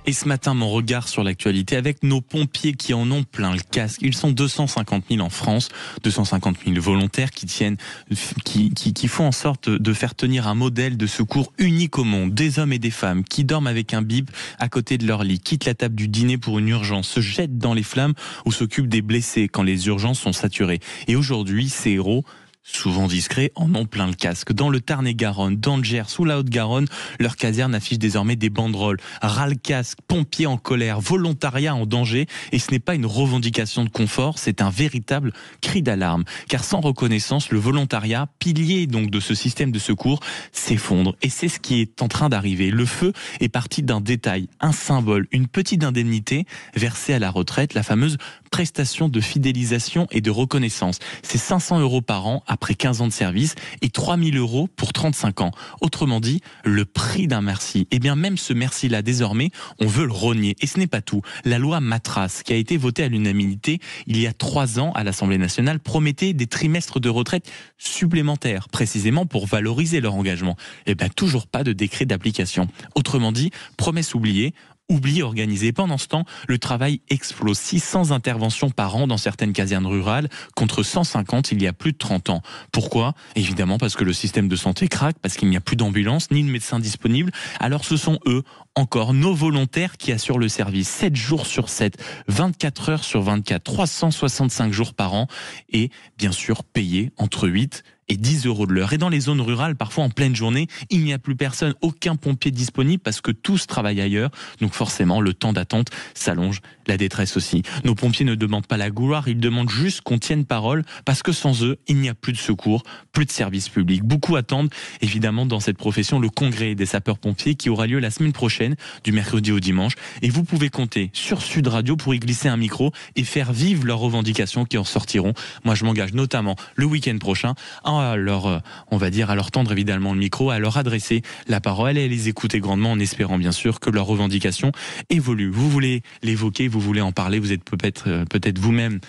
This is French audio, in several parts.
Et ce matin, mon regard sur l'actualité avec nos pompiers qui en ont plein le casque. Ils sont 250 000 en France, 250 000 volontaires qui font en sorte de faire tenir un modèle de secours unique au monde. Des hommes et des femmes qui dorment avec un bib à côté de leur lit, quittent la table du dîner pour une urgence, se jettent dans les flammes ou s'occupent des blessés quand les urgences sont saturées. Et aujourd'hui, ces héros, souvent discrets, en ont plein le casque. Dans le Tarn-et-Garonne, dans le Gers ou la Haute-Garonne, leur caserne affiche désormais des banderoles. Ras le casque, pompiers en colère, volontariat en danger. Et ce n'est pas une revendication de confort, c'est un véritable cri d'alarme. Car sans reconnaissance, le volontariat, pilier donc de ce système de secours, s'effondre. Et c'est ce qui est en train d'arriver. Le feu est parti d'un détail, un symbole, une petite indemnité versée à la retraite, la fameuse prestation de fidélisation et de reconnaissance. C'est 500 € par an après 15 ans de service et 3 000 € pour 35 ans. Autrement dit, le prix d'un merci. Et bien même ce merci-là, désormais, on veut le rogner. Et ce n'est pas tout. La loi Matras, qui a été votée à l'unanimité il y a 3 ans à l'Assemblée nationale, promettait des trimestres de retraite supplémentaires, précisément pour valoriser leur engagement. Et bien toujours pas de décret d'application. Autrement dit, promesse oubliée, organisé. Pendant ce temps, le travail explose. 600 interventions par an dans certaines casernes rurales, contre 150 il y a plus de 30 ans. Pourquoi ? Évidemment parce que le système de santé craque, parce qu'il n'y a plus d'ambulance, ni de médecins disponibles. Alors ce sont eux, encore, nos volontaires qui assurent le service 7 jours sur 7, 24 heures sur 24, 365 jours par an, et bien sûr payés entre 8 et 10 € de l'heure. Et dans les zones rurales, parfois en pleine journée, il n'y a plus personne, aucun pompier disponible parce que tous travaillent ailleurs. Donc forcément, le temps d'attente s'allonge, la détresse aussi. Nos pompiers ne demandent pas la gloire, ils demandent juste qu'on tienne parole parce que sans eux, il n'y a plus de secours, plus de services publics. Beaucoup attendent, évidemment, dans cette profession, le congrès des sapeurs-pompiers qui aura lieu la semaine prochaine, du mercredi au dimanche. Et vous pouvez compter sur Sud Radio pour y glisser un micro et faire vivre leurs revendications qui en sortiront. Moi, je m'engage notamment le week-end prochain à leur, on va dire, à leur tendre évidemment le micro, à leur adresser la parole et à les écouter grandement en espérant bien sûr que leurs revendications évoluent. Vous voulez l'évoquer, vous voulez en parler, vous êtes peut-être vous-même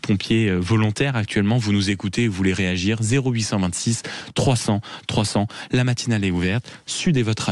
pompier volontaire actuellement, vous nous écoutez, vous voulez réagir, 0826 300 300, la matinale est ouverte, Sud est votre radio.